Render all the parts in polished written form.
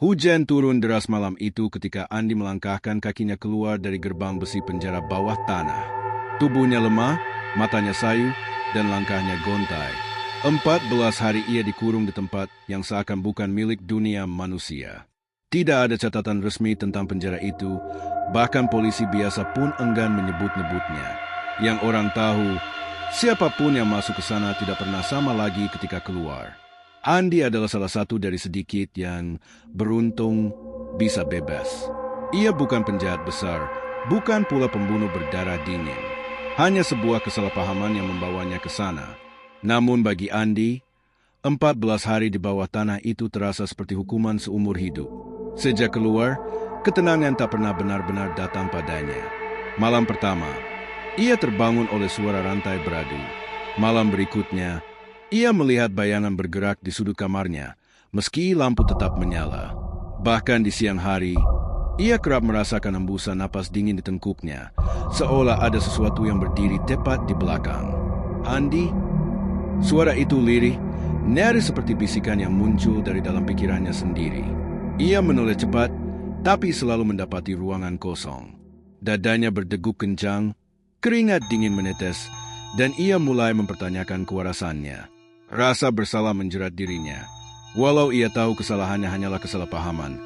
Hujan turun deras malam itu ketika Andi melangkahkan kakinya keluar dari gerbang besi penjara bawah tanah. Tubuhnya lemah, matanya sayu, dan langkahnya gontai. 14 hari ia dikurung di tempat yang seakan bukan milik dunia manusia. Tidak ada catatan resmi tentang penjara itu, bahkan polisi biasa pun enggan menyebut-nyebutnya. Yang orang tahu, siapapun yang masuk ke sana tidak pernah sama lagi ketika keluar. Andi adalah salah satu dari sedikit yang beruntung bisa bebas. Ia bukan penjahat besar, bukan pula pembunuh berdarah dingin. Hanya sebuah kesalahpahaman yang membawanya ke sana. Namun bagi Andi, 14 hari di bawah tanah itu terasa seperti hukuman seumur hidup. Sejak keluar, ketenangan tak pernah benar-benar datang padanya. Malam pertama, ia terbangun oleh suara rantai beradu. Malam berikutnya, ia melihat bayangan bergerak di sudut kamarnya, meski lampu tetap menyala. Bahkan di siang hari, ia kerap merasakan hembusan napas dingin di tengkuknya, seolah ada sesuatu yang berdiri tepat di belakang. Andi? Suara itu lirih, nyaris seperti bisikan yang muncul dari dalam pikirannya sendiri. Ia menoleh cepat, tapi selalu mendapati ruangan kosong. Dadanya berdegup kencang, keringat dingin menetes, dan ia mulai mempertanyakan kewarasannya. Rasa bersalah menjerat dirinya. Walau ia tahu kesalahannya hanyalah kesalahpahaman,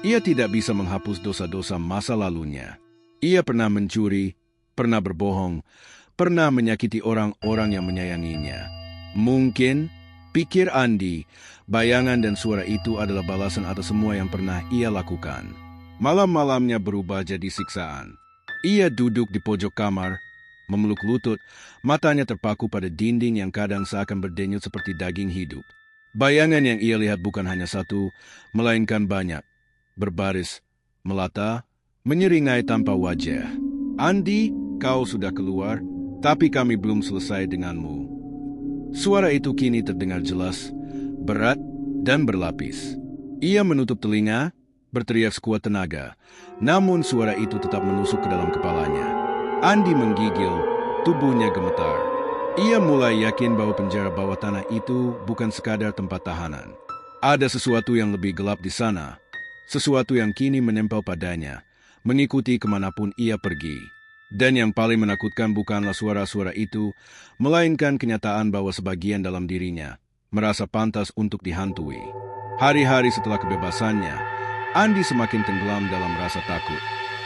ia tidak bisa menghapus dosa-dosa masa lalunya. Ia pernah mencuri, pernah berbohong, pernah menyakiti orang-orang yang menyayanginya. Mungkin, pikir Andi, bayangan dan suara itu adalah balasan atas semua yang pernah ia lakukan. Malam-malamnya berubah jadi siksaan. Ia duduk di pojok kamar, memeluk lutut, matanya terpaku pada dinding yang kadang seakan berdenyut seperti daging hidup. Bayangan yang ia lihat bukan hanya satu, melainkan banyak. Berbaris, melata, menyeringai tanpa wajah. Andi, kau sudah keluar, tapi kami belum selesai denganmu. Suara itu kini terdengar jelas, berat, dan berlapis. Ia menutup telinga, berteriak sekuat tenaga, namun suara itu tetap menusuk ke dalam kepalanya. Andi menggigil, tubuhnya gemetar. Ia mulai yakin bahwa penjara bawah tanah itu bukan sekadar tempat tahanan. Ada sesuatu yang lebih gelap di sana, sesuatu yang kini menempel padanya, mengikuti kemanapun ia pergi. Dan yang paling menakutkan bukanlah suara-suara itu, melainkan kenyataan bahwa sebagian dalam dirinya merasa pantas untuk dihantui. Hari-hari setelah kebebasannya, Andi semakin tenggelam dalam rasa takut.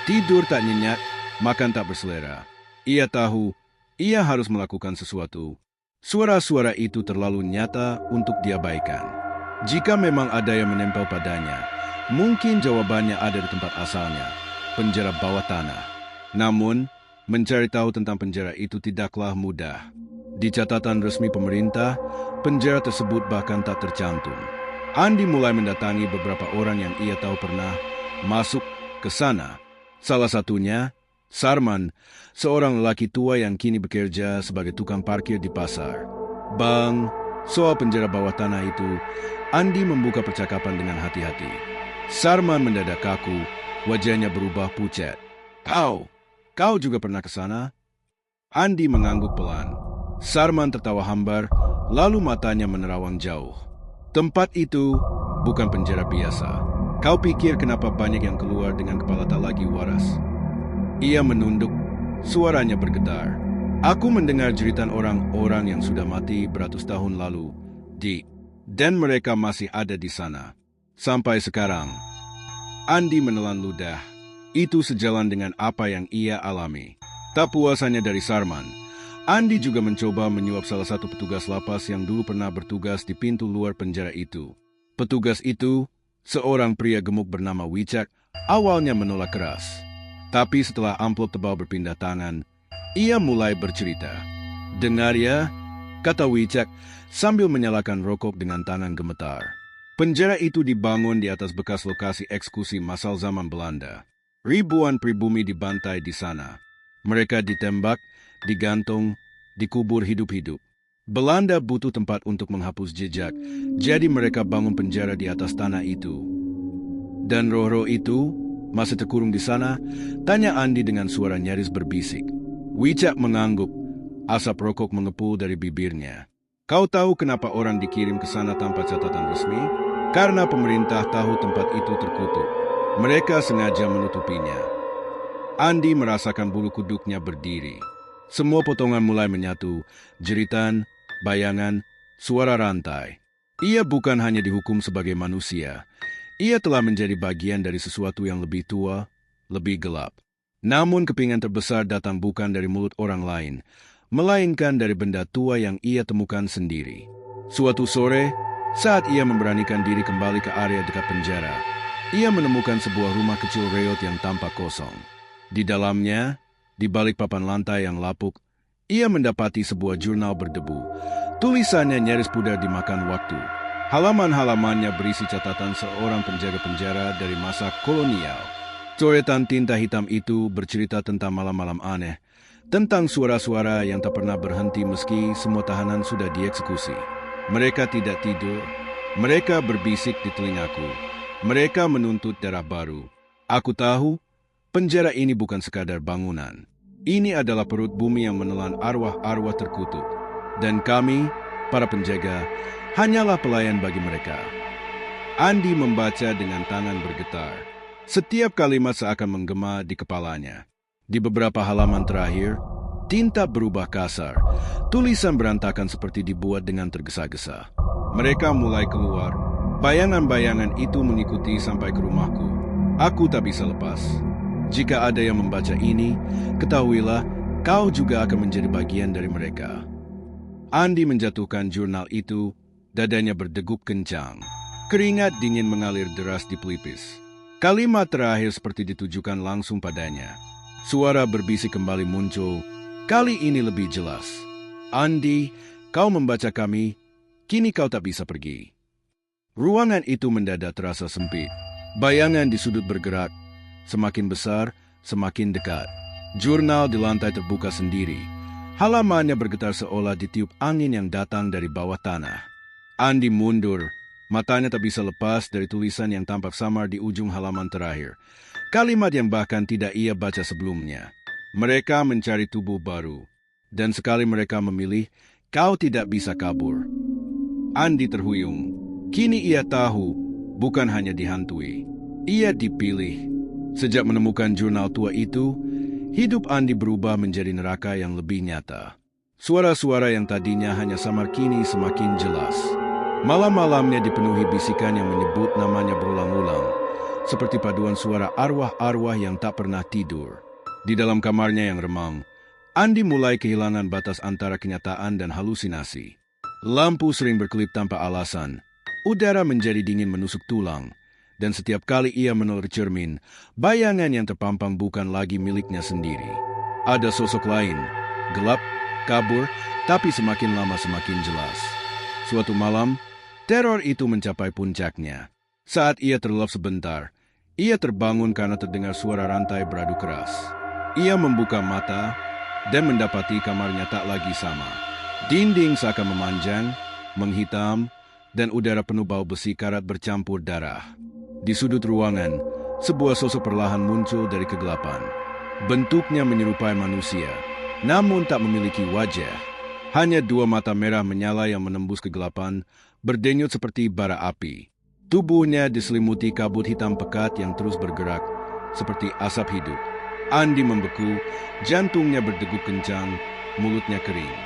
Tidur tak nyenyak, makan tak berselera. Ia tahu, ia harus melakukan sesuatu. Suara-suara itu terlalu nyata untuk diabaikan. Jika memang ada yang menempel padanya, mungkin jawabannya ada di tempat asalnya, penjara bawah tanah. Namun, mencari tahu tentang penjara itu tidaklah mudah. Di catatan resmi pemerintah, penjara tersebut bahkan tak tercantum. Andi mulai mendatangi beberapa orang yang ia tahu pernah masuk ke sana. Salah satunya, Sarman, seorang lelaki tua yang kini bekerja sebagai tukang parkir di pasar. Bang, soal penjara bawah tanah itu, Andi membuka percakapan dengan hati-hati. Sarman mendadak kaku, wajahnya berubah pucat. Kau juga pernah ke sana? Andi mengangguk pelan. Sarman tertawa hambar, lalu matanya menerawang jauh. Tempat itu bukan penjara biasa. Kau pikir kenapa banyak yang keluar dengan kepala tak lagi waras? Ia menunduk, suaranya bergetar. Aku mendengar jeritan orang-orang yang sudah mati beratus tahun lalu, dan mereka masih ada di sana. Sampai sekarang, Andi menelan ludah. Itu sejalan dengan apa yang ia alami. Tak puasanya dari Sarman, Andi juga mencoba menyuap salah satu petugas lapas yang dulu pernah bertugas di pintu luar penjara itu. Petugas itu, seorang pria gemuk bernama Wicak, awalnya menolak keras. Tapi setelah amplop tebal berpindah tangan, ia mulai bercerita. Dengar ya, kata Wicak sambil menyalakan rokok dengan tangan gemetar. Penjara itu dibangun di atas bekas lokasi eksekusi massal zaman Belanda. Ribuan pribumi dibantai di sana. Mereka ditembak, digantung, dikubur hidup-hidup. Belanda butuh tempat untuk menghapus jejak, jadi mereka bangun penjara di atas tanah itu. Dan roh-roh itu masih terkurung di sana? Tanya Andi dengan suara nyaris berbisik. Wicak mengangguk, asap rokok mengepul dari bibirnya. Kau tahu kenapa orang dikirim ke sana tanpa catatan resmi? Karena pemerintah tahu tempat itu terkutuk, mereka sengaja menutupinya. Andi merasakan bulu kuduknya berdiri. Semua potongan mulai menyatu, jeritan, bayangan, suara rantai. Ia bukan hanya dihukum sebagai manusia. Ia telah menjadi bagian dari sesuatu yang lebih tua, lebih gelap. Namun kepingan terbesar datang bukan dari mulut orang lain, melainkan dari benda tua yang ia temukan sendiri. Suatu sore, saat ia memberanikan diri kembali ke area dekat penjara, ia menemukan sebuah rumah kecil reot yang tampak kosong. Di dalamnya, di balik papan lantai yang lapuk, ia mendapati sebuah jurnal berdebu. Tulisannya nyaris pudar dimakan waktu. Halaman-halamannya berisi catatan seorang penjaga penjara dari masa kolonial. Coretan tinta hitam itu bercerita tentang malam-malam aneh, tentang suara-suara yang tak pernah berhenti meski semua tahanan sudah dieksekusi. Mereka tidak tidur. Mereka berbisik di telingaku. Mereka menuntut darah baru. Aku tahu, penjara ini bukan sekadar bangunan. Ini adalah perut bumi yang menelan arwah-arwah terkutuk. Dan kami, para penjaga, hanyalah pelayan bagi mereka. Andi membaca dengan tangan bergetar. Setiap kalimat seakan menggema di kepalanya. Di beberapa halaman terakhir, tinta berubah kasar. Tulisan berantakan seperti dibuat dengan tergesa-gesa. Mereka mulai keluar. Bayangan-bayangan itu mengikuti sampai ke rumahku. Aku tak bisa lepas. Jika ada yang membaca ini, ketahuilah kau juga akan menjadi bagian dari mereka. Andi menjatuhkan jurnal itu, dadanya berdegup kencang. Keringat dingin mengalir deras di pelipis. Kalimat terakhir seperti ditujukan langsung padanya. Suara berbisik kembali muncul, kali ini lebih jelas. Andi, kau membaca kami, kini kau tak bisa pergi. Ruangan itu mendadak terasa sempit. Bayangan di sudut bergerak, semakin besar, semakin dekat. Jurnal di lantai terbuka sendiri. Halamannya bergetar seolah ditiup angin yang datang dari bawah tanah. Andi mundur, matanya tak bisa lepas dari tulisan yang tampak samar di ujung halaman terakhir. Kalimat yang bahkan tidak ia baca sebelumnya. Mereka mencari tubuh baru. Dan sekali mereka memilih, kau tidak bisa kabur. Andi terhuyung. Kini ia tahu, bukan hanya dihantui. Ia dipilih. Sejak menemukan jurnal tua itu, hidup Andi berubah menjadi neraka yang lebih nyata. Suara-suara yang tadinya hanya samar kini semakin jelas. Malam-malamnya dipenuhi bisikan yang menyebut namanya berulang-ulang. Seperti paduan suara arwah-arwah yang tak pernah tidur. Di dalam kamarnya yang remang, Andi mulai kehilangan batas antara kenyataan dan halusinasi. Lampu sering berkelip tanpa alasan. Udara menjadi dingin menusuk tulang. Dan setiap kali ia menoleh cermin, bayangan yang terpampang bukan lagi miliknya sendiri. Ada sosok lain, gelap, kabur, tapi semakin lama semakin jelas. Suatu malam, teror itu mencapai puncaknya. Saat ia terlelap sebentar, ia terbangun karena terdengar suara rantai beradu keras. Ia membuka mata dan mendapati kamarnya tak lagi sama. Dinding seakan memanjang, menghitam, dan udara penuh bau besi karat bercampur darah. Di sudut ruangan, sebuah sosok perlahan muncul dari kegelapan. Bentuknya menyerupai manusia, namun tak memiliki wajah. Hanya dua mata merah menyala yang menembus kegelapan, berdenyut seperti bara api. Tubuhnya diselimuti kabut hitam pekat yang terus bergerak, seperti asap hidup. Andi membeku, jantungnya berdegup kencang, mulutnya kering.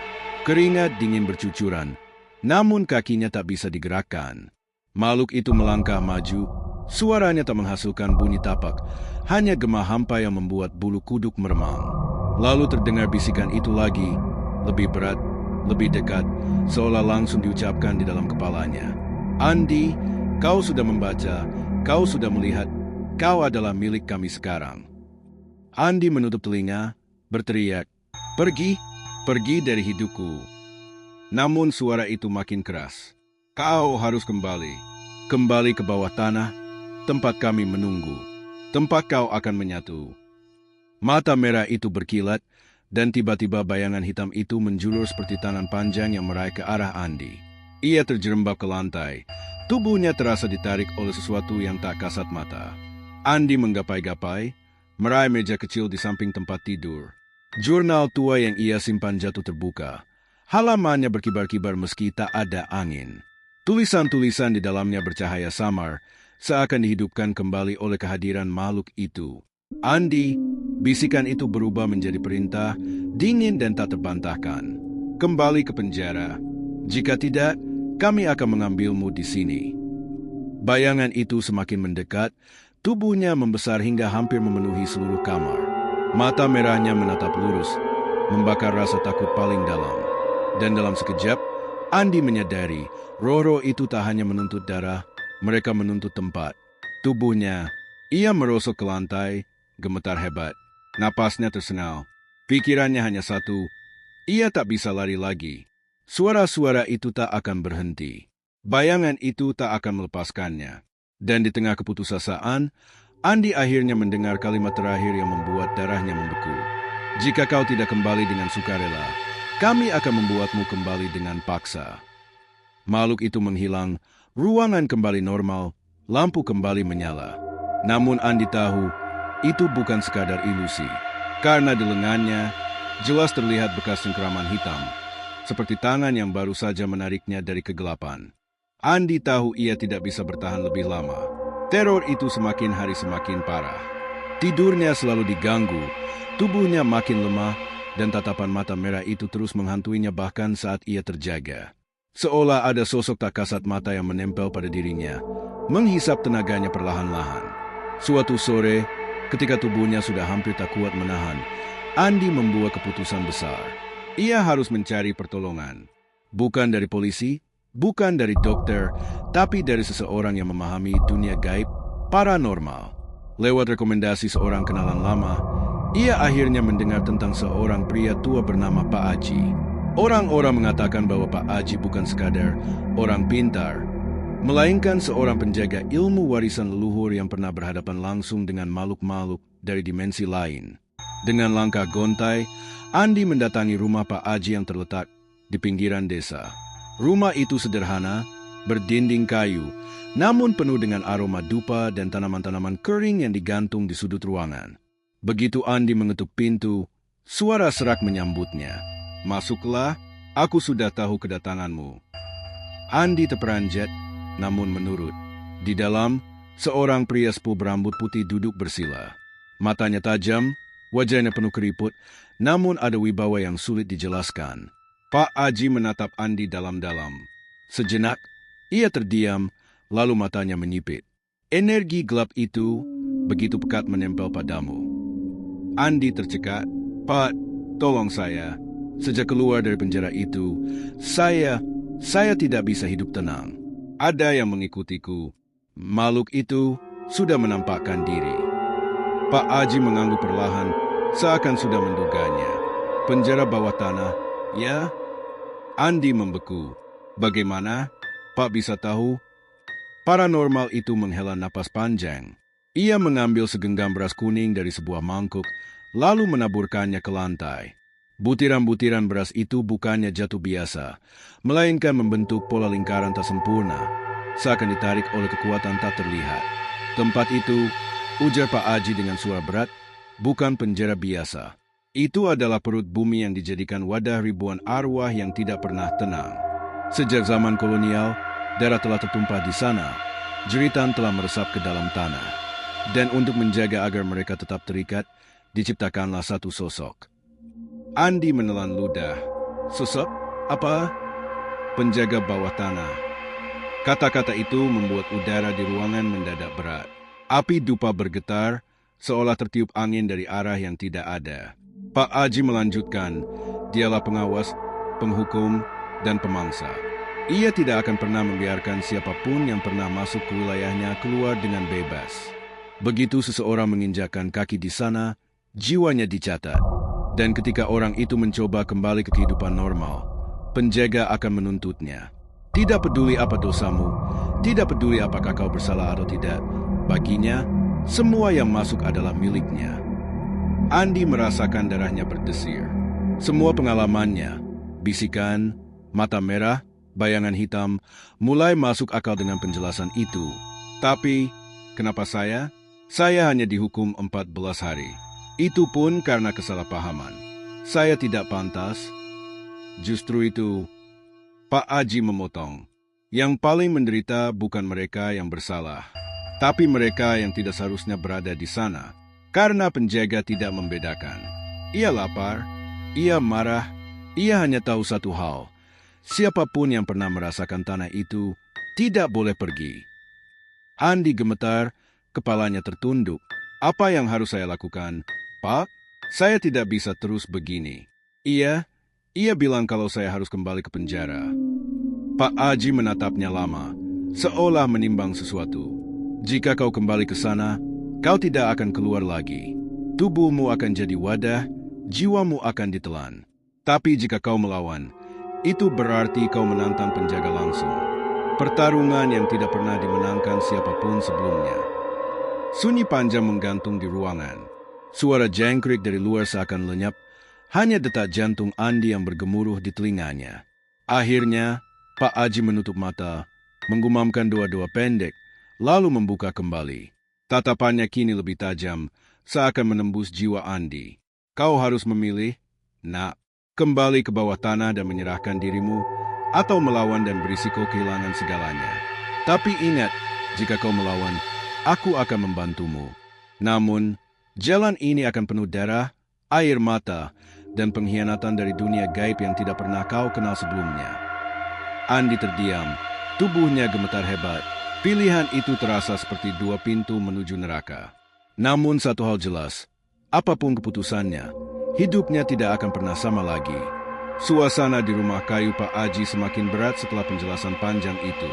Keringat dingin bercucuran, namun kakinya tak bisa digerakkan. Makhluk itu melangkah maju, suaranya tak menghasilkan bunyi tapak, hanya gema hampa yang membuat bulu kuduk meremang. Lalu terdengar bisikan itu lagi, lebih berat, lebih dekat, seolah langsung diucapkan di dalam kepalanya. Andi, kau sudah membaca, kau sudah melihat, kau adalah milik kami sekarang. Andi menutup telinga, berteriak, pergi, pergi dari hidupku. Namun suara itu makin keras. Kau harus kembali. Kembali ke bawah tanah, tempat kami menunggu. Tempat kau akan menyatu. Mata merah itu berkilat, dan tiba-tiba bayangan hitam itu menjulur seperti tangan panjang yang meraih ke arah Andi. Ia terjerembab ke lantai. Tubuhnya terasa ditarik oleh sesuatu yang tak kasat mata. Andi menggapai-gapai, meraih meja kecil di samping tempat tidur. Jurnal tua yang ia simpan jatuh terbuka. Halamannya berkibar-kibar meski tak ada angin. Tulisan-tulisan di dalamnya bercahaya samar, seakan dihidupkan kembali oleh kehadiran makhluk itu. Andi, bisikan itu berubah menjadi perintah, dingin dan tak terbantahkan. Kembali ke penjara. Jika tidak, kami akan mengambilmu di sini. Bayangan itu semakin mendekat, tubuhnya membesar hingga hampir memenuhi seluruh kamar. Mata merahnya menatap lurus, membakar rasa takut paling dalam. Dan dalam sekejap, Andi menyadari roh-roh itu tak hanya menuntut darah, mereka menuntut tempat. Tubuhnya, ia merosot ke lantai, gemetar hebat. Napasnya tersengal. Pikirannya hanya satu, ia tak bisa lari lagi. Suara-suara itu tak akan berhenti. Bayangan itu tak akan melepaskannya. Dan di tengah keputusasaan, Andi akhirnya mendengar kalimat terakhir yang membuat darahnya membeku. Jika kau tidak kembali dengan sukarela, kami akan membuatmu kembali dengan paksa. Makhluk itu menghilang, ruangan kembali normal, lampu kembali menyala. Namun Andi tahu, itu bukan sekadar ilusi. Karena di lengannya, jelas terlihat bekas cengkeraman hitam, seperti tangan yang baru saja menariknya dari kegelapan. Andi tahu ia tidak bisa bertahan lebih lama. Teror itu semakin hari semakin parah. Tidurnya selalu diganggu, tubuhnya makin lemah, dan tatapan mata merah itu terus menghantuinya bahkan saat ia terjaga. Seolah ada sosok tak kasat mata yang menempel pada dirinya, menghisap tenaganya perlahan-lahan. Suatu sore, ketika tubuhnya sudah hampir tak kuat menahan, Andi membuat keputusan besar. Ia harus mencari pertolongan. Bukan dari polisi, bukan dari dokter, tapi dari seseorang yang memahami dunia gaib paranormal. Lewat rekomendasi seorang kenalan lama, ia akhirnya mendengar tentang seorang pria tua bernama Pak Aji. Orang-orang mengatakan bahwa Pak Aji bukan sekadar orang pintar, melainkan seorang penjaga ilmu warisan leluhur yang pernah berhadapan langsung dengan makhluk-makhluk dari dimensi lain. Dengan langkah gontai, Andi mendatangi rumah Pak Aji yang terletak di pinggiran desa. Rumah itu sederhana, berdinding kayu, namun penuh dengan aroma dupa dan tanaman-tanaman kering yang digantung di sudut ruangan. Begitu Andi mengetuk pintu, suara serak menyambutnya. Masuklah, aku sudah tahu kedatanganmu. Andi terperanjat, namun menurut. Di dalam, seorang pria sepuh berambut putih duduk bersila. Matanya tajam, wajahnya penuh keriput, namun ada wibawa yang sulit dijelaskan. Pak Aji menatap Andi dalam-dalam. Sejenak, ia terdiam, lalu matanya menyipit. Energi gelap itu begitu pekat menempel padamu. Andi tercekat. Pak, tolong saya. Sejak keluar dari penjara itu, saya tidak bisa hidup tenang. Ada yang mengikutiku. Makhluk itu sudah menampakkan diri. Pak Aji mengangguk perlahan, seakan sudah menduganya. Penjara bawah tanah, ya? Andi membeku. Bagaimana? Pak bisa tahu? Paranormal itu menghela napas panjang. Ia mengambil segenggam beras kuning dari sebuah mangkuk, lalu menaburkannya ke lantai. Butiran-butiran beras itu bukannya jatuh biasa, melainkan membentuk pola lingkaran tak sempurna, seakan ditarik oleh kekuatan tak terlihat. Tempat itu, ujar Pak Aji dengan suara berat, bukan penjara biasa. Itu adalah perut bumi yang dijadikan wadah ribuan arwah yang tidak pernah tenang. Sejak zaman kolonial, darah telah tertumpah di sana, jeritan telah meresap ke dalam tanah. Dan untuk menjaga agar mereka tetap terikat, diciptakanlah satu sosok. Andi menelan ludah. Sosok? Apa? Penjaga bawah tanah. Kata-kata itu membuat udara di ruangan mendadak berat. Api dupa bergetar, seolah tertiup angin dari arah yang tidak ada. Pak Aji melanjutkan, dialah pengawas, penghukum, dan pemangsa. Ia tidak akan pernah membiarkan siapapun yang pernah masuk ke wilayahnya keluar dengan bebas. Begitu seseorang menginjakkan kaki di sana, jiwanya dicatat. Dan ketika orang itu mencoba kembali ke kehidupan normal, penjaga akan menuntutnya. Tidak peduli apa dosamu, tidak peduli apakah kau bersalah atau tidak. Baginya, semua yang masuk adalah miliknya. Andi merasakan darahnya berdesir. Semua pengalamannya, bisikan, mata merah, bayangan hitam, mulai masuk akal dengan penjelasan itu. Tapi, kenapa saya? Saya hanya dihukum 14 hari. Itu pun karena kesalahpahaman. Saya tidak pantas. Justru itu, Pak Aji memotong. Yang paling menderita bukan mereka yang bersalah, tapi mereka yang tidak seharusnya berada di sana, karena penjaga tidak membedakan. Ia lapar, ia marah, ia hanya tahu satu hal. Siapapun yang pernah merasakan tanah itu tidak boleh pergi. Andi gemetar, kepalanya tertunduk. Apa yang harus saya lakukan? Pak, saya tidak bisa terus begini. Ia bilang kalau saya harus kembali ke penjara. Pak Aji menatapnya lama, seolah menimbang sesuatu. Jika kau kembali ke sana, kau tidak akan keluar lagi. Tubuhmu akan jadi wadah, jiwamu akan ditelan. Tapi jika kau melawan, itu berarti kau menantang penjaga langsung. Pertarungan yang tidak pernah dimenangkan siapapun sebelumnya. Sunyi panjang menggantung di ruangan. Suara jangkrik dari luar seakan lenyap, hanya detak jantung Andi yang bergemuruh di telinganya. Akhirnya, Pak Aji menutup mata, menggumamkan doa-doa pendek, lalu membuka kembali. Tatapannya kini lebih tajam, seakan menembus jiwa Andi. Kau harus memilih, nak, kembali ke bawah tanah dan menyerahkan dirimu, atau melawan dan berisiko kehilangan segalanya. Tapi ingat, jika kau melawan, aku akan membantumu. Namun, jalan ini akan penuh darah, air mata, dan pengkhianatan dari dunia gaib yang tidak pernah kau kenal sebelumnya. Andi terdiam, tubuhnya gemetar hebat. Pilihan itu terasa seperti dua pintu menuju neraka. Namun satu hal jelas, apapun keputusannya, hidupnya tidak akan pernah sama lagi. Suasana di rumah kayu Pak Aji semakin berat setelah penjelasan panjang itu.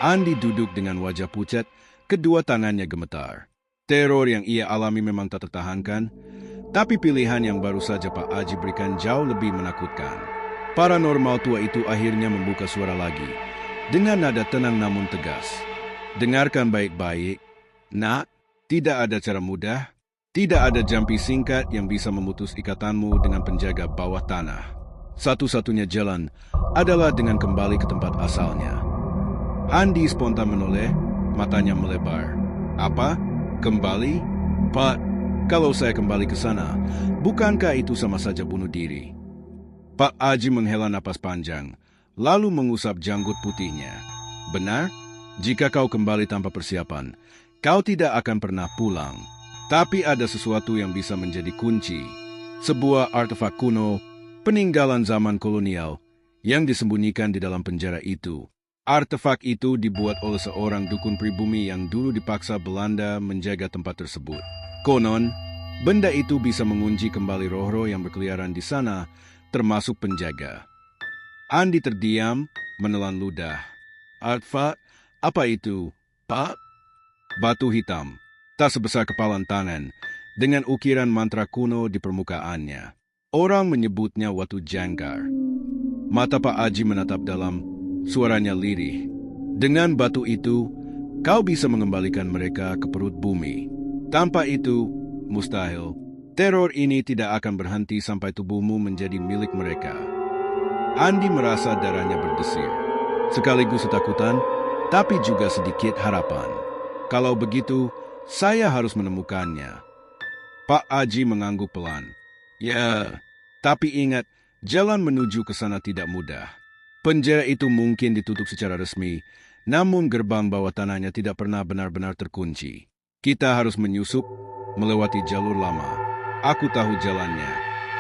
Andi duduk dengan wajah pucat, kedua tangannya gemetar. Teror yang ia alami memang tak tertahankan, tapi pilihan yang baru saja Pak Aji berikan jauh lebih menakutkan. Paranormal tua itu akhirnya membuka suara lagi, dengan nada tenang namun tegas. Dengarkan baik-baik, nak, tidak ada cara mudah, tidak ada jampi singkat yang bisa memutus ikatanmu dengan penjaga bawah tanah. Satu-satunya jalan adalah dengan kembali ke tempat asalnya. Andi spontan menoleh, matanya melebar. Apa? Kembali? Pak, kalau saya kembali ke sana, bukankah itu sama saja bunuh diri? Pak Aji menghela napas panjang, lalu mengusap janggut putihnya. Benar, jika kau kembali tanpa persiapan, kau tidak akan pernah pulang. Tapi ada sesuatu yang bisa menjadi kunci. Sebuah artefak kuno, peninggalan zaman kolonial, yang disembunyikan di dalam penjara itu. Artefak itu dibuat oleh seorang dukun pribumi yang dulu dipaksa Belanda menjaga tempat tersebut. Konon, benda itu bisa mengunci kembali roh-roh yang berkeliaran di sana, termasuk penjaga. Andi terdiam, menelan ludah. Artefak? Apa itu, Pak? Batu hitam, tak sebesar kepalan tangan, dengan ukiran mantra kuno di permukaannya. Orang menyebutnya Watu Jangkar. Mata Pak Aji menatap dalam, suaranya lirih. Dengan batu itu, kau bisa mengembalikan mereka ke perut bumi. Tanpa itu, mustahil. Teror ini tidak akan berhenti sampai tubuhmu menjadi milik mereka. Andi merasa darahnya berdesir. Sekaligus ketakutan, tapi juga sedikit harapan. Kalau begitu, saya harus menemukannya. Pak Aji mengangguk pelan. Ya, tapi ingat, jalan menuju ke sana tidak mudah. Penjara itu mungkin ditutup secara resmi, namun gerbang bawah tanahnya tidak pernah benar-benar terkunci. Kita harus menyusup, melewati jalur lama. Aku tahu jalannya,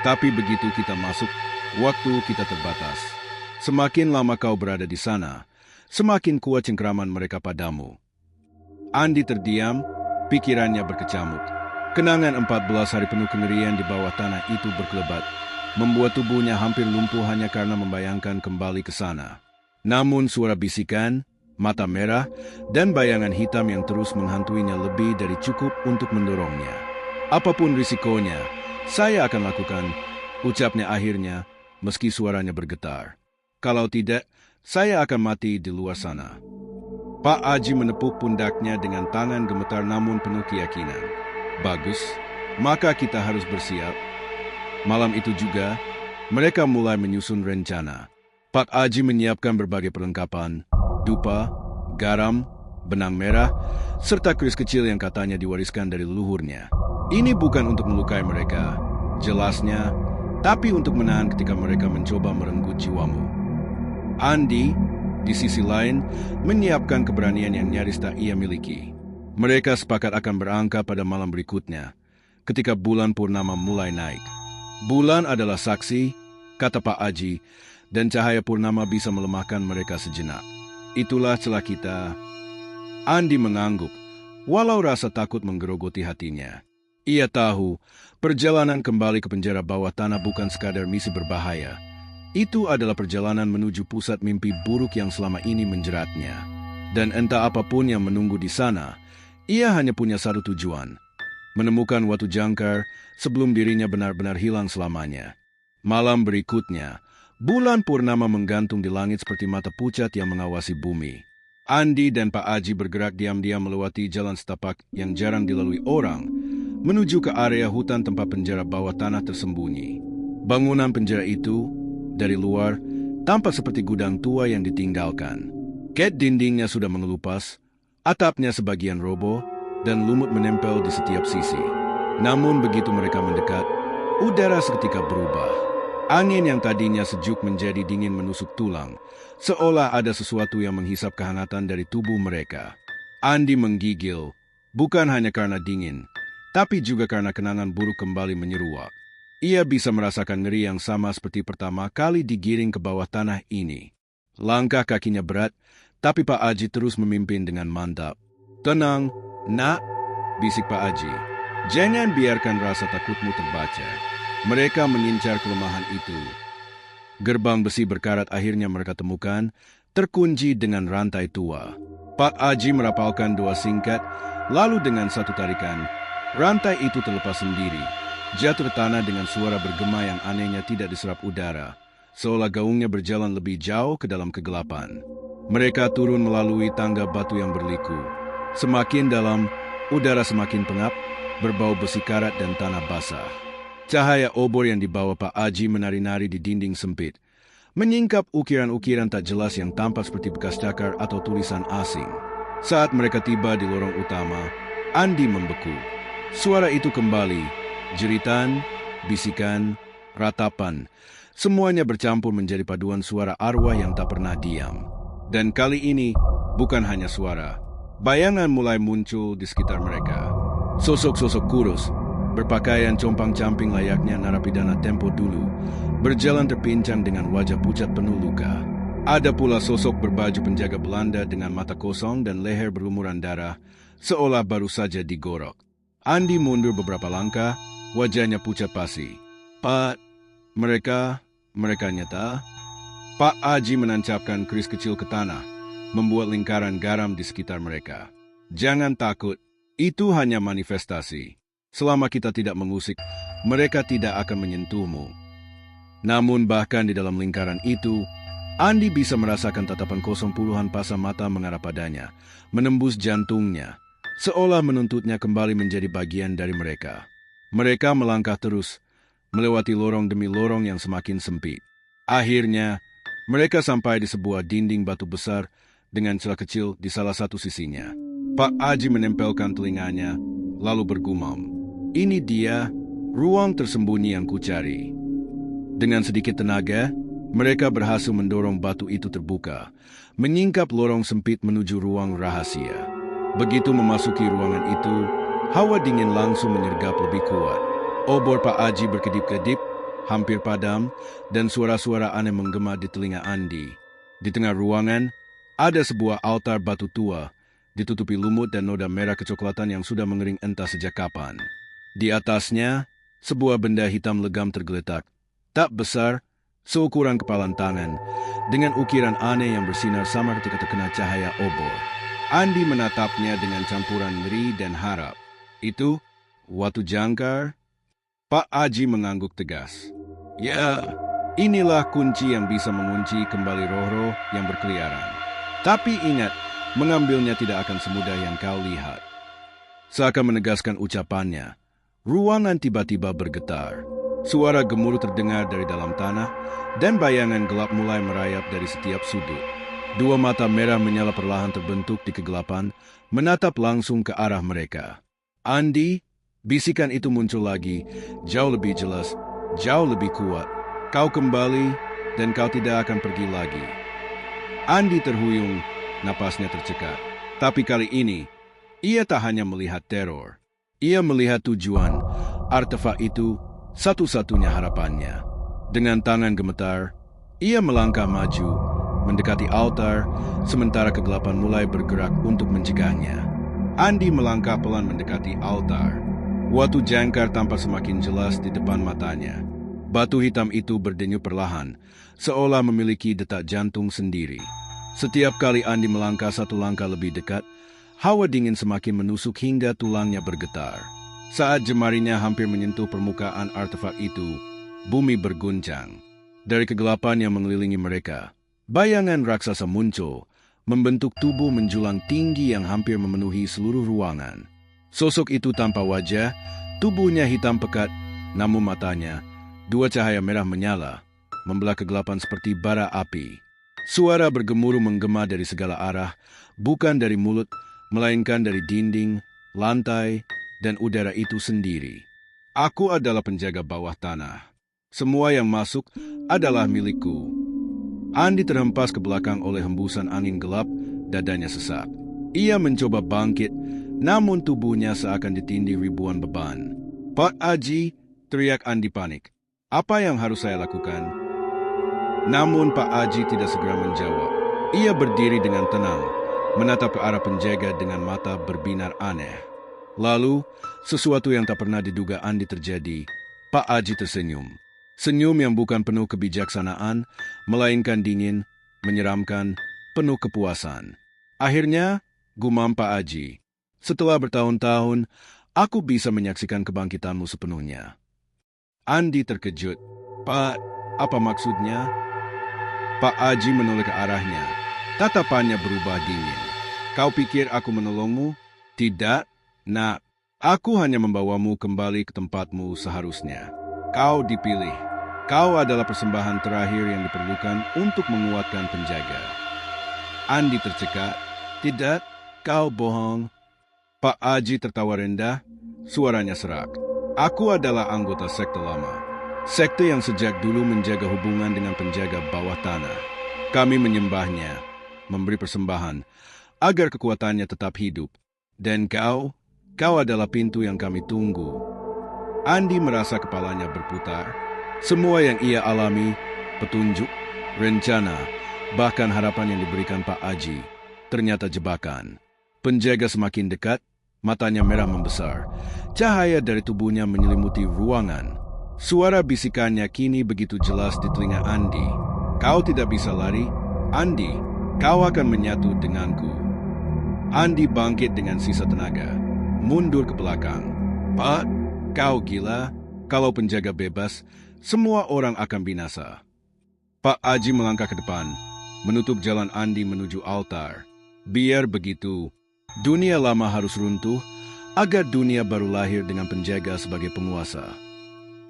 tapi begitu kita masuk, waktu kita terbatas. Semakin lama kau berada di sana, semakin kuat cengkraman mereka padamu. Andi terdiam, pikirannya berkecamuk. Kenangan 14 hari penuh kengerian di bawah tanah itu berkelebat, membuat tubuhnya hampir lumpuh hanya karena membayangkan kembali ke sana. Namun suara bisikan, mata merah, dan bayangan hitam yang terus menghantuinya lebih dari cukup untuk mendorongnya. Apapun risikonya, saya akan lakukan, ucapnya akhirnya, meski suaranya bergetar. Kalau tidak, saya akan mati di luar sana. Pak Aji menepuk pundaknya dengan tangan gemetar namun penuh keyakinan. Bagus, maka kita harus bersiap. Malam itu juga, mereka mulai menyusun rencana. Pak Aji menyiapkan berbagai perlengkapan, dupa, garam, benang merah, serta keris kecil yang katanya diwariskan dari leluhurnya. Ini bukan untuk melukai mereka, jelasnya, tapi untuk menahan ketika mereka mencoba merenggut jiwamu. Andi, di sisi lain, menyiapkan keberanian yang nyaris tak ia miliki. Mereka sepakat akan berangkat pada malam berikutnya, ketika bulan purnama mulai naik. Bulan adalah saksi, kata Pak Aji, dan cahaya purnama bisa melemahkan mereka sejenak. Itulah celah kita. Andi mengangguk, walau rasa takut menggerogoti hatinya. Ia tahu, perjalanan kembali ke penjara bawah tanah bukan sekadar misi berbahaya. Itu adalah perjalanan menuju pusat mimpi buruk yang selama ini menjeratnya. Dan entah apapun yang menunggu di sana, ia hanya punya satu tujuan, menemukan Watu Jangkar sebelum dirinya benar-benar hilang selamanya. Malam berikutnya, bulan purnama menggantung di langit seperti mata pucat yang mengawasi bumi. Andi dan Pak Aji bergerak diam-diam melewati jalan setapak yang jarang dilalui orang, menuju ke area hutan tempat penjara bawah tanah tersembunyi. Bangunan penjara itu, dari luar, tampak seperti gudang tua yang ditinggalkan. Ket dindingnya sudah mengelupas, atapnya sebagian roboh, dan lumut menempel di setiap sisi. Namun begitu mereka mendekat, udara seketika berubah. Angin yang tadinya sejuk menjadi dingin menusuk tulang, seolah ada sesuatu yang menghisap kehangatan dari tubuh mereka. Andi menggigil, bukan hanya karena dingin, tapi juga karena kenangan buruk kembali menyeruak. Ia bisa merasakan ngeri yang sama seperti pertama kali digiring ke bawah tanah ini. Langkah kakinya berat, tapi Pak Aji terus memimpin dengan mantap. "Tenang, nak," bisik Pak Aji. "Jangan biarkan rasa takutmu terbaca." Mereka mengincar kelemahan itu. Gerbang besi berkarat akhirnya mereka temukan, terkunci dengan rantai tua. Pak Aji merapalkan doa singkat, lalu dengan satu tarikan, rantai itu terlepas sendiri. Jatuh ke tanah dengan suara bergema yang anehnya tidak diserap udara, seolah gaungnya berjalan lebih jauh ke dalam kegelapan. Mereka turun melalui tangga batu yang berliku. Semakin dalam, udara semakin pengap, berbau besi karat dan tanah basah. Cahaya obor yang dibawa Pak Aji menari-nari di dinding sempit, menyingkap ukiran-ukiran tak jelas yang tampak seperti bekas cakar atau tulisan asing. Saat mereka tiba di lorong utama, Andi membeku. Suara itu kembali. Jeritan, bisikan, ratapan, semuanya bercampur menjadi paduan suara arwah yang tak pernah diam. Dan kali ini, bukan hanya suara. Bayangan mulai muncul di sekitar mereka. Sosok-sosok kurus, berpakaian compang-camping layaknya narapidana tempo dulu, berjalan terpincang dengan wajah pucat penuh luka. Ada pula sosok berbaju penjaga Belanda dengan mata kosong dan leher berlumuran darah, seolah baru saja digorok. Andi mundur beberapa langkah, wajahnya pucat pasi. "Pak, mereka nyata." Pak Aji menancapkan keris kecil ke tanah, membuat lingkaran garam di sekitar mereka. "Jangan takut, itu hanya manifestasi. Selama kita tidak mengusik, mereka tidak akan menyentuhmu." Namun bahkan di dalam lingkaran itu, Andi bisa merasakan tatapan kosong puluhan pasang mata mengarah padanya, menembus jantungnya, seolah menuntutnya kembali menjadi bagian dari mereka. Mereka melangkah terus, melewati lorong demi lorong yang semakin sempit. Akhirnya, mereka sampai di sebuah dinding batu besar dengan celah kecil di salah satu sisinya. Pak Aji menempelkan telinganya, lalu bergumam, "Ini dia, ruang tersembunyi yang kucari." Dengan sedikit tenaga, mereka berhasil mendorong batu itu terbuka, menyingkap lorong sempit menuju ruang rahasia. Begitu memasuki ruangan itu, hawa dingin langsung menyergap lebih kuat. Obor Pak Aji berkedip-kedip, hampir padam, dan suara-suara aneh menggema di telinga Andi. Di tengah ruangan, ada sebuah altar batu tua, ditutupi lumut dan noda merah kecoklatan yang sudah mengering entah sejak kapan. Di atasnya, sebuah benda hitam legam tergeletak, tak besar, seukuran kepalan tangan, dengan ukiran aneh yang bersinar samar ketika terkena cahaya obor. Andi menatapnya dengan campuran ngeri dan harap. "Itu, Watu Jangkar?" Pak Aji mengangguk tegas. "Ya, inilah kunci yang bisa mengunci kembali roh-roh yang berkeliaran. Tapi ingat, mengambilnya tidak akan semudah yang kau lihat." Seakan menegaskan ucapannya, ruangan tiba-tiba bergetar. Suara gemuruh terdengar dari dalam tanah, dan bayangan gelap mulai merayap dari setiap sudut. Dua mata merah menyala perlahan terbentuk di kegelapan, menatap langsung ke arah mereka. "Andi," bisikan itu muncul lagi, jauh lebih jelas, jauh lebih kuat. "Kau kembali, dan kau tidak akan pergi lagi." Andi terhuyung, napasnya tercekat. Tapi kali ini, ia tak hanya melihat teror. Ia melihat tujuan, artefak itu satu-satunya harapannya. Dengan tangan gemetar, ia melangkah maju, mendekati altar, sementara kegelapan mulai bergerak untuk mencegahnya. Andi melangkah pelan mendekati altar. Watu jangkar tampak semakin jelas di depan matanya. Batu hitam itu berdenyut perlahan, seolah memiliki detak jantung sendiri. Setiap kali Andi melangkah satu langkah lebih dekat, hawa dingin semakin menusuk hingga tulangnya bergetar. Saat jemarinya hampir menyentuh permukaan artefak itu, bumi berguncang. Dari kegelapan yang mengelilingi mereka, bayangan raksasa muncul, membentuk tubuh menjulang tinggi yang hampir memenuhi seluruh ruangan. Sosok itu tanpa wajah, tubuhnya hitam pekat, namun matanya, dua cahaya merah menyala, membelah kegelapan seperti bara api. Suara bergemuruh menggema dari segala arah, bukan dari mulut, melainkan dari dinding, lantai, dan udara itu sendiri. Aku adalah penjaga bawah tanah. Semua yang masuk adalah milikku. Andi terhempas ke belakang oleh hembusan angin gelap, dadanya sesak. Ia mencoba bangkit, namun tubuhnya seakan ditindih ribuan beban. "Pak Aji," teriak Andi panik. "Apa yang harus saya lakukan?" Namun Pak Aji tidak segera menjawab. Ia berdiri dengan tenang, menatap ke arah penjaga dengan mata berbinar aneh. Lalu, sesuatu yang tak pernah diduga Andi terjadi. Pak Aji tersenyum. Senyum yang bukan penuh kebijaksanaan, melainkan dingin, menyeramkan, penuh kepuasan. "Akhirnya," gumam Pak Aji, "setelah bertahun-tahun, aku bisa menyaksikan kebangkitanmu sepenuhnya." Andi terkejut. "Pak, apa maksudnya?" Pak Aji menoleh ke arahnya. Tatapannya berubah dingin. "Kau pikir aku menolongmu?" "Tidak, nak. Aku hanya membawamu kembali ke tempatmu seharusnya. Kau dipilih. Kau adalah persembahan terakhir yang diperlukan untuk menguatkan penjaga." Andi tercekat. "Tidak, kau bohong." Pak Aji tertawa rendah, suaranya serak. "Aku adalah anggota sekte lama. Sekte yang sejak dulu menjaga hubungan dengan penjaga bawah tanah. Kami menyembahnya, memberi persembahan, agar kekuatannya tetap hidup. Dan kau adalah pintu yang kami tunggu." Andi merasa kepalanya berputar. Semua yang ia alami, petunjuk, rencana, bahkan harapan yang diberikan Pak Aji, ternyata jebakan. Penjaga semakin dekat, matanya merah membesar. Cahaya dari tubuhnya menyelimuti ruangan. Suara bisikannya kini begitu jelas di telinga Andi. "Kau tidak bisa lari, Andi. Kau akan menyatu denganku." Andi bangkit dengan sisa tenaga, mundur ke belakang. "Pak, kau gila? Kalau penjaga bebas, semua orang akan binasa." Pak Aji melangkah ke depan, menutup jalan Andi menuju altar. Biar begitu, dunia lama harus runtuh, agar dunia baru lahir dengan penjaga sebagai penguasa.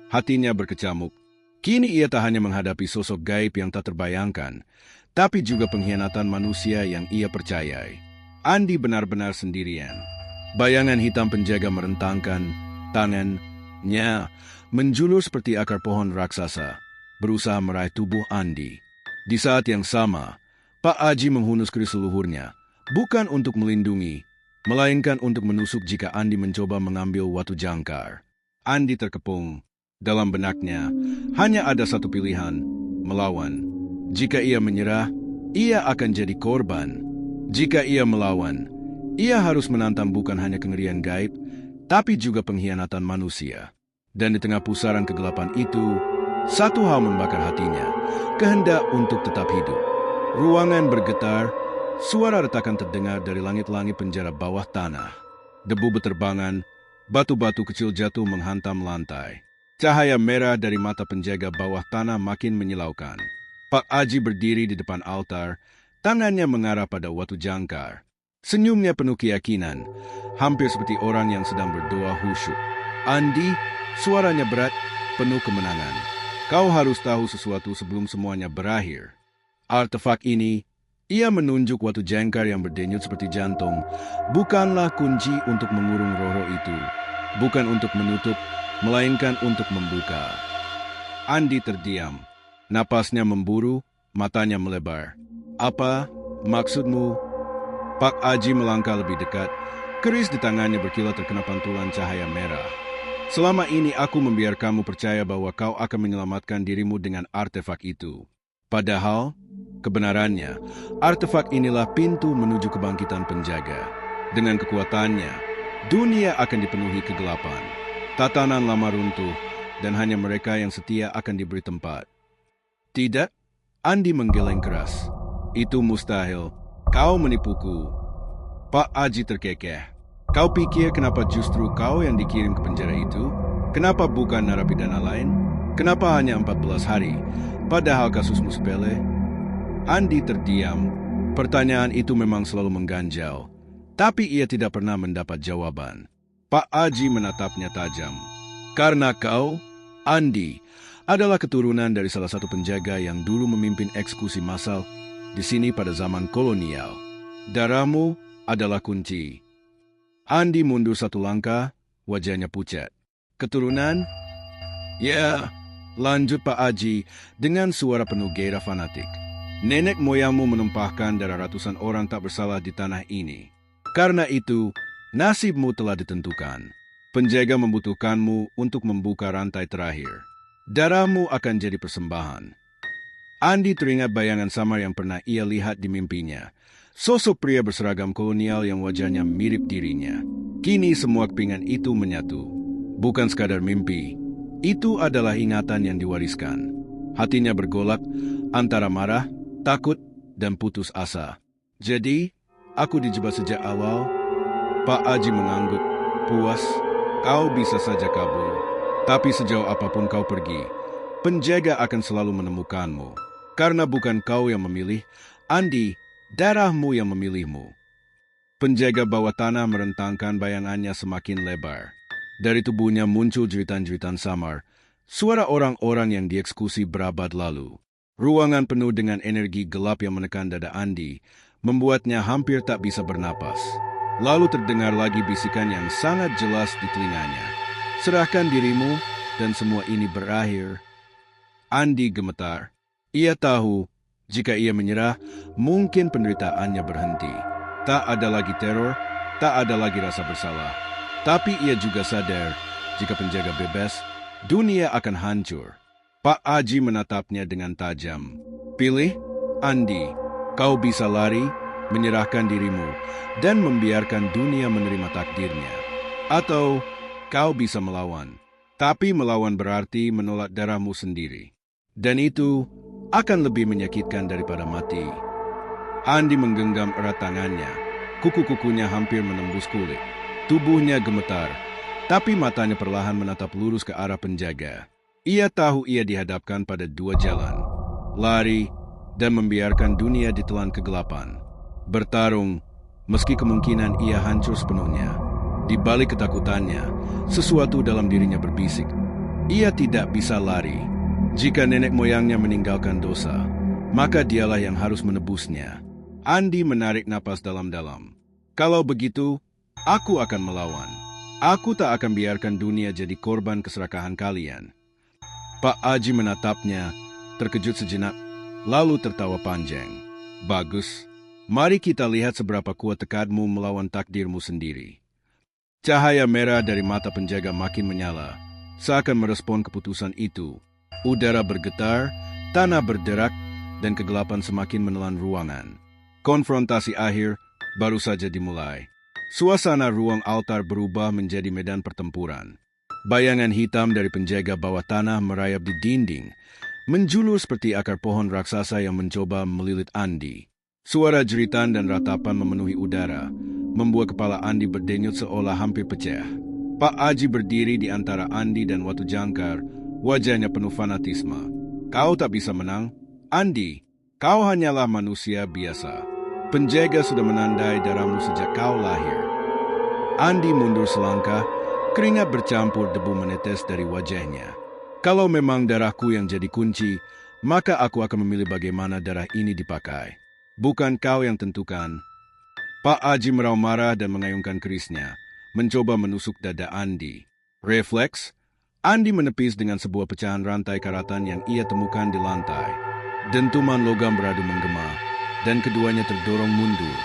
Hatinya berkecamuk. Kini ia tak hanya menghadapi sosok gaib yang tak terbayangkan, tapi juga pengkhianatan manusia yang ia percayai. Andi benar-benar sendirian. Bayangan hitam penjaga merentangkan, tangannya menjulur seperti akar pohon raksasa, berusaha meraih tubuh Andi. Di saat yang sama, Pak Aji menghunus keris leluhurnya, bukan untuk melindungi, melainkan untuk menusuk jika Andi mencoba mengambil watu jangkar. Andi terkepung. Dalam benaknya, hanya ada satu pilihan, melawan. Jika ia menyerah, ia akan jadi korban. Jika ia melawan, ia harus menantang bukan hanya kengerian gaib, tapi juga pengkhianatan manusia. Dan di tengah pusaran kegelapan itu, satu hal membakar hatinya, kehendak untuk tetap hidup. Ruangan bergetar, suara retakan terdengar dari langit-langit penjara bawah tanah. Debu berterbangan, batu-batu kecil jatuh menghantam lantai. Cahaya merah dari mata penjaga bawah tanah makin menyilaukan. Pak Aji berdiri di depan altar, tangannya mengarah pada watu jangkar. Senyumnya penuh keyakinan, hampir seperti orang yang sedang berdoa khusyuk. "Andi," suaranya berat, penuh kemenangan. "Kau harus tahu sesuatu sebelum semuanya berakhir. Artefak ini," ia menunjuk watu jangkar yang berdenyut seperti jantung, "bukanlah kunci untuk mengurung roh-roh itu. Bukan untuk menutup, melainkan untuk membuka." Andi terdiam. Napasnya memburu, matanya melebar. Apa maksudmu? Pak Aji melangkah lebih dekat. Keris di tangannya berkilat terkena pantulan cahaya merah. Selama ini aku membiarkanmu percaya bahwa kau akan menyelamatkan dirimu dengan artefak itu. Padahal, kebenarannya, artefak inilah pintu menuju kebangkitan penjaga. Dengan kekuatannya, dunia akan dipenuhi kegelapan. Tatanan lama runtuh, dan hanya mereka yang setia akan diberi tempat. Tidak, Andi menggeleng keras. Itu mustahil. Kau menipuku. Pak Aji terkekeh. Kau pikir kenapa justru kau yang dikirim ke penjara itu? Kenapa bukan narapidana lain? Kenapa hanya 14 hari? Padahal kasusmu sepele? Andi terdiam. Pertanyaan itu memang selalu mengganjal. Tapi ia tidak pernah mendapat jawaban. Pak Aji menatapnya tajam. Karena kau, Andi, adalah keturunan dari salah satu penjaga yang dulu memimpin eksekusi massal di sini pada zaman kolonial. Darahmu adalah kunci. Andi mundur satu langkah, wajahnya pucat. Keturunan? Ya, lanjut Pak Aji dengan suara penuh gairah fanatik. Nenek moyangmu menumpahkan darah ratusan orang tak bersalah di tanah ini. Karena itu, nasibmu telah ditentukan. Penjaga membutuhkanmu untuk membuka rantai terakhir. Darahmu akan jadi persembahan. Andi teringat bayangan samar yang pernah ia lihat di mimpinya. Sosok pria berseragam kolonial yang wajahnya mirip dirinya. Kini semua kepingan itu menyatu. Bukan sekadar mimpi. Itu adalah ingatan yang diwariskan. Hatinya bergolak antara marah, takut, dan putus asa. Jadi, aku dijebak sejak awal. Pak Aji mengangguk. Puas, kau bisa saja kabur. Tapi sejauh apapun kau pergi, penjaga akan selalu menemukanmu. Karena bukan kau yang memilih, Andi, darahmu yang memilihmu. Penjaga bawah tanah merentangkan bayangannya semakin lebar. Dari tubuhnya muncul jeritan-jeritan samar, suara orang-orang yang dieksekusi berabad lalu. Ruangan penuh dengan energi gelap yang menekan dada Andi, membuatnya hampir tak bisa bernapas. Lalu terdengar lagi bisikan yang sangat jelas di telinganya. Serahkan dirimu, dan semua ini berakhir. Andi gemetar. Ia tahu, jika ia menyerah, mungkin penderitaannya berhenti. Tak ada lagi teror, tak ada lagi rasa bersalah. Tapi ia juga sadar, jika penjaga bebas, dunia akan hancur. Pak Aji menatapnya dengan tajam. Pilih, Andi. Kau bisa lari, menyerahkan dirimu, dan membiarkan dunia menerima takdirnya. Atau kau bisa melawan, tapi melawan berarti menolak darahmu sendiri. Dan itu akan lebih menyakitkan daripada mati. Andi menggenggam erat tangannya. Kuku-kukunya hampir menembus kulit. Tubuhnya gemetar, tapi matanya perlahan menatap lurus ke arah penjaga. Ia tahu ia dihadapkan pada dua jalan. Lari dan membiarkan dunia ditelan kegelapan. Bertarung, meski kemungkinan ia hancur sepenuhnya. Di balik ketakutannya, sesuatu dalam dirinya berbisik. Ia tidak bisa lari. Jika nenek moyangnya meninggalkan dosa, maka dialah yang harus menebusnya. Andi menarik napas dalam-dalam. Kalau begitu, aku akan melawan. Aku tak akan biarkan dunia jadi korban keserakahan kalian. Pak Aji menatapnya, terkejut sejenak, lalu tertawa panjang. Bagus, mari kita lihat seberapa kuat tekadmu melawan takdirmu sendiri. Cahaya merah dari mata penjaga makin menyala, seakan merespon keputusan itu. Udara bergetar, tanah berderak, dan kegelapan semakin menelan ruangan. Konfrontasi akhir baru saja dimulai. Suasana ruang altar berubah menjadi medan pertempuran. Bayangan hitam dari penjaga bawah tanah merayap di dinding, menjulur seperti akar pohon raksasa yang mencoba melilit Andi. Suara jeritan dan ratapan memenuhi udara, membuat kepala Andi berdenyut seolah hampir pecah. Pak Aji berdiri di antara Andi dan Watu Jangkar, wajahnya penuh fanatisme. Kau tak bisa menang, Andi. Kau hanyalah manusia biasa. Penjaga sudah menandai darahmu sejak kau lahir. Andi mundur selangkah, keringat bercampur debu menetes dari wajahnya. Kalau memang darahku yang jadi kunci, maka aku akan memilih bagaimana darah ini dipakai. Bukan kau yang tentukan. Pak Aji meraung marah dan mengayunkan kerisnya, mencoba menusuk dada Andi. Refleks, Andi menepis dengan sebuah pecahan rantai karatan yang ia temukan di lantai. Dentuman logam beradu menggema. dan keduanya terdorong mundur.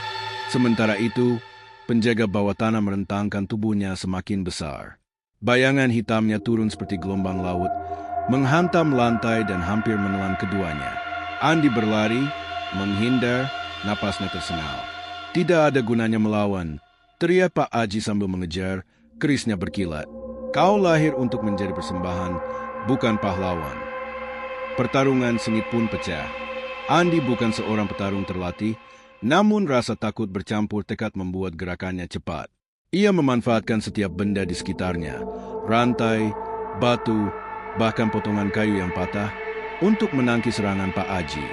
Sementara itu, penjaga bawah tanah merentangkan tubuhnya semakin besar. Bayangan hitamnya turun seperti gelombang laut, menghantam lantai dan hampir menelan keduanya. Andi berlari, menghindar, napasnya tersengal. Tidak ada gunanya melawan, teriak Pak Aji sambil mengejar, kerisnya berkilat. Kau lahir untuk menjadi persembahan, bukan pahlawan. Pertarungan sengit pun pecah. Andi bukan seorang petarung terlatih, namun rasa takut bercampur tekad membuat gerakannya cepat. Ia memanfaatkan setiap benda di sekitarnya, rantai, batu, bahkan potongan kayu yang patah, untuk menangkis serangan Pak Aji.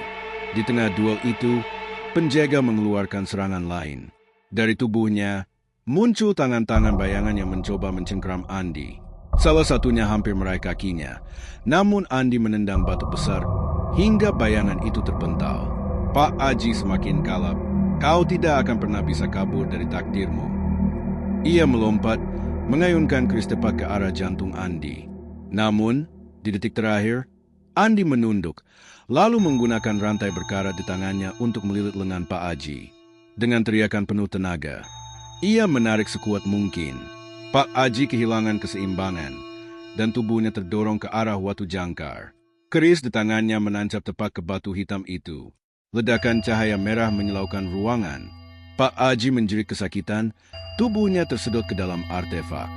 Di tengah duel itu, penjaga mengeluarkan serangan lain. Dari tubuhnya, muncul tangan-tangan bayangan yang mencoba mencengkeram Andi. Salah satunya hampir meraih kakinya, namun Andi menendang batu besar hingga bayangan itu terpental. Pak Aji semakin kalap. Kau tidak akan pernah bisa kabur dari takdirmu. Ia melompat, mengayunkan keris tepat ke arah jantung Andi. Namun, di detik terakhir, Andi menunduk, lalu menggunakan rantai berkarat di tangannya untuk melilit lengan Pak Aji. Dengan teriakan penuh tenaga, ia menarik sekuat mungkin. Pak Aji kehilangan keseimbangan, dan tubuhnya terdorong ke arah Watu Jangkar. Keris di tangannya menancap tepat ke batu hitam itu. Ledakan cahaya merah menyilaukan ruangan. Pak Aji menjerit kesakitan, tubuhnya tersedot ke dalam artefak.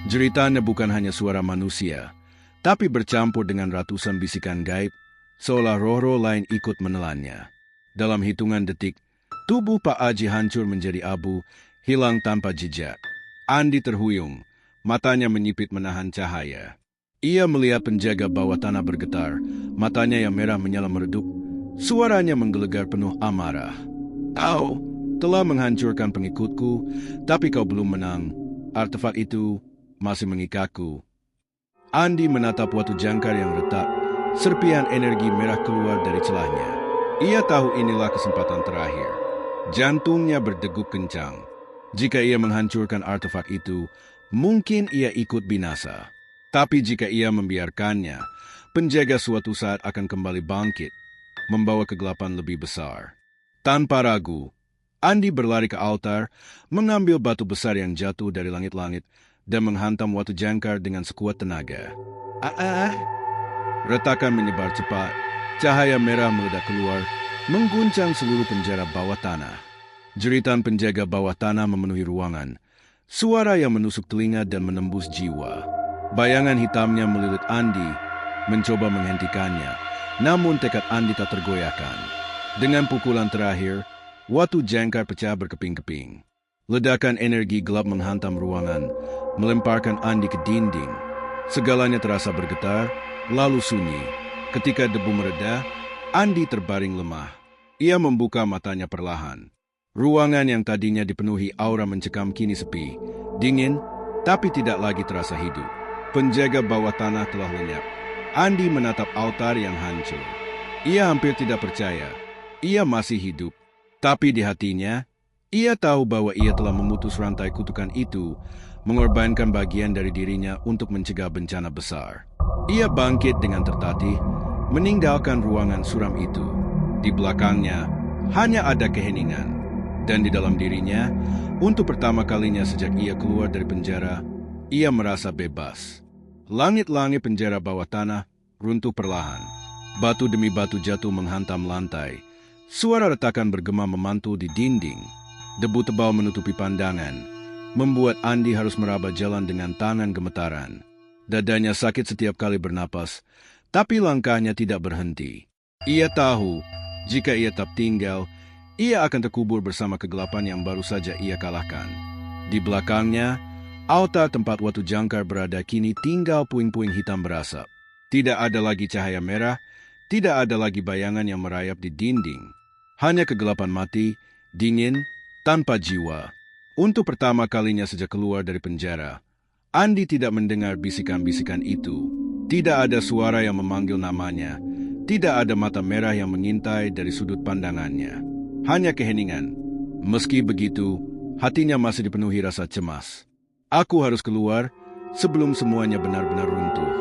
Jeritannya bukan hanya suara manusia, tapi bercampur dengan ratusan bisikan gaib, seolah roh-roh lain ikut menelannya. Dalam hitungan detik, tubuh Pak Aji hancur menjadi abu, hilang tanpa jejak. Andi terhuyung, matanya menyipit menahan cahaya. Ia melihat penjaga bawah tanah bergetar, matanya yang merah menyala meredup, suaranya menggelegar penuh amarah. Kau telah menghancurkan pengikutku, tapi kau belum menang. Artefak itu masih mengikatku. Andi menatap Watu Jangkar yang retak, serpihan energi merah keluar dari celahnya. Ia tahu inilah kesempatan terakhir. Jantungnya berdegup kencang. Jika ia menghancurkan artefak itu, mungkin ia ikut binasa. Tapi jika ia membiarkannya, penjaga suatu saat akan kembali bangkit, membawa kegelapan lebih besar. Tanpa ragu, Andi berlari ke altar, mengambil batu besar yang jatuh dari langit-langit, dan menghantam Watu Jangkar dengan sekuat tenaga. Retakan menyebar cepat, cahaya merah meledak keluar, mengguncang seluruh penjara bawah tanah. Jeritan penjaga bawah tanah memenuhi ruangan, suara yang menusuk telinga dan menembus jiwa. Bayangan hitamnya melilit Andi, mencoba menghentikannya, namun tekad Andi tak tergoyahkan. Dengan pukulan terakhir, Watu Jangkar pecah berkeping-keping. Ledakan energi gelap menghantam ruangan, melemparkan Andi ke dinding. Segalanya terasa bergetar, lalu sunyi. Ketika debu mereda, Andi terbaring lemah. Ia membuka matanya perlahan. Ruangan yang tadinya dipenuhi aura mencekam kini sepi, dingin, tapi tidak lagi terasa hidup. Penjaga bawah tanah telah lenyap. Andi menatap altar yang hancur. Ia hampir tidak percaya. Ia masih hidup. Tapi di hatinya, ia tahu bahwa ia telah memutus rantai kutukan itu, mengorbankan bagian dari dirinya untuk mencegah bencana besar. Ia bangkit dengan tertatih, meninggalkan ruangan suram itu. Di belakangnya, hanya ada keheningan. Dan di dalam dirinya, untuk pertama kalinya sejak ia keluar dari penjara, ia merasa bebas. Langit-langit penjara bawah tanah runtuh perlahan. Batu demi batu jatuh menghantam lantai. Suara retakan bergema memantul di dinding. Debu tebal menutupi pandangan, membuat Andi harus meraba jalan dengan tangan gemetaran. Dadanya sakit setiap kali bernapas, tapi langkahnya tidak berhenti. Ia tahu, jika ia tetap tinggal, ia akan terkubur bersama kegelapan yang baru saja ia kalahkan. Di belakangnya, altar tempat Watu Jangkar berada kini tinggal puing-puing hitam berasap. Tidak ada lagi cahaya merah, tidak ada lagi bayangan yang merayap di dinding. Hanya kegelapan mati, dingin, tanpa jiwa. Untuk pertama kalinya sejak keluar dari penjara, Andi tidak mendengar bisikan-bisikan itu. Tidak ada suara yang memanggil namanya. Tidak ada mata merah yang mengintai dari sudut pandangannya. Hanya keheningan. Meski begitu, hatinya masih dipenuhi rasa cemas. Aku harus keluar sebelum semuanya benar-benar runtuh.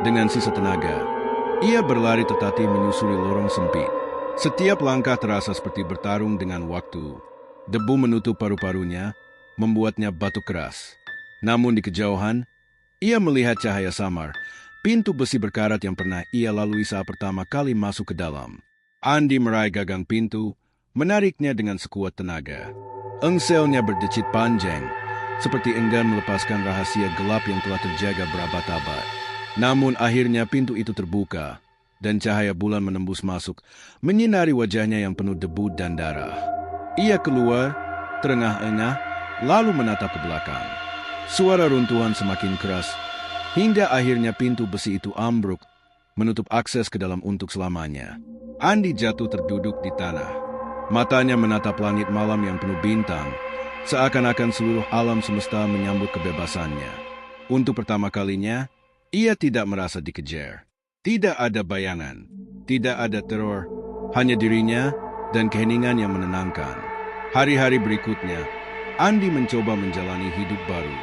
Dengan sisa tenaga, ia berlari tertatih menyusuri lorong sempit. Setiap langkah terasa seperti bertarung dengan waktu. Debu menutup paru-parunya, membuatnya batuk keras. Namun di kejauhan, ia melihat cahaya samar, pintu besi berkarat yang pernah ia lalui saat pertama kali masuk ke dalam. Andi meraih gagang pintu, menariknya dengan sekuat tenaga. Engselnya berdecit panjang, seperti enggan melepaskan rahasia gelap yang telah terjaga berabad-abad. Namun akhirnya pintu itu terbuka, dan cahaya bulan menembus masuk, menyinari wajahnya yang penuh debu dan darah. Ia keluar, terengah-engah, lalu menatap ke belakang. Suara runtuhan semakin keras, hingga akhirnya pintu besi itu ambruk, menutup akses ke dalam untuk selamanya. Andi jatuh terduduk di tanah. Matanya menatap langit malam yang penuh bintang, seakan-akan seluruh alam semesta menyambut kebebasannya. Untuk pertama kalinya, ia tidak merasa dikejar. Tidak ada bayangan, tidak ada teror, hanya dirinya dan keheningan yang menenangkan. Hari-hari berikutnya, Andi mencoba menjalani hidup baru.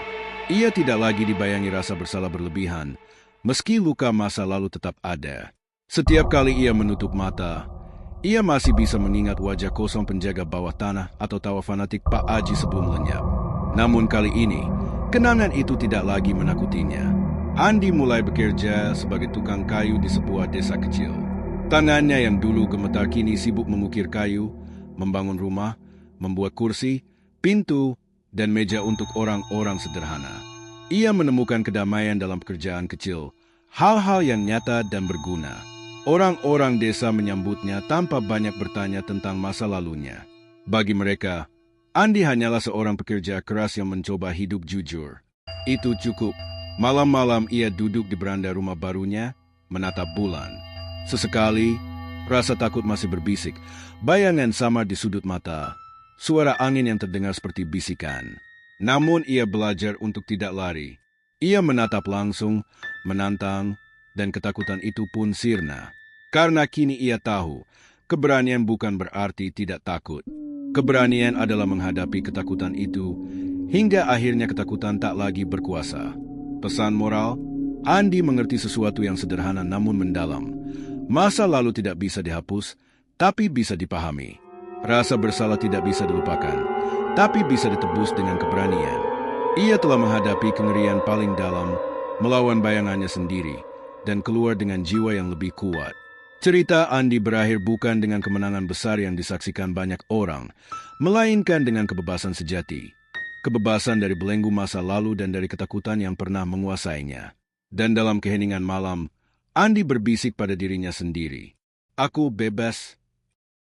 Ia tidak lagi dibayangi rasa bersalah berlebihan, meski luka masa lalu tetap ada. Setiap kali ia menutup mata, ia masih bisa mengingat wajah kosong penjaga bawah tanah atau tawa fanatik Pak Aji sebelum lenyap. Namun kali ini, kenangan itu tidak lagi menakutinya. Andi mulai bekerja sebagai tukang kayu di sebuah desa kecil. Tangannya yang dulu gemetar kini sibuk mengukir kayu, membangun rumah, membuat kursi, pintu, dan meja untuk orang-orang sederhana. Ia menemukan kedamaian dalam pekerjaan kecil, hal-hal yang nyata dan berguna. Orang-orang desa menyambutnya tanpa banyak bertanya tentang masa lalunya. Bagi mereka, Andi hanyalah seorang pekerja keras yang mencoba hidup jujur. Itu cukup. Malam-malam ia duduk di beranda rumah barunya, menatap bulan. Sesekali, rasa takut masih berbisik, bayangan samar di sudut mata, suara angin yang terdengar seperti bisikan. Namun ia belajar untuk tidak lari. Ia menatap langsung, menantang, dan ketakutan itu pun sirna. Karena kini ia tahu, keberanian bukan berarti tidak takut. Keberanian adalah menghadapi ketakutan itu, hingga akhirnya ketakutan tak lagi berkuasa. Pesan moral, Andi mengerti sesuatu yang sederhana namun mendalam. Masa lalu tidak bisa dihapus, tapi bisa dipahami. Rasa bersalah tidak bisa dilupakan, tapi bisa ditebus dengan keberanian. Ia telah menghadapi kengerian paling dalam, melawan bayangannya sendiri, dan keluar dengan jiwa yang lebih kuat. Cerita Andi berakhir bukan dengan kemenangan besar yang disaksikan banyak orang, melainkan dengan kebebasan sejati. Kebebasan dari belenggu masa lalu dan dari ketakutan yang pernah menguasainya. Dan dalam keheningan malam, Andi berbisik pada dirinya sendiri. Aku bebas,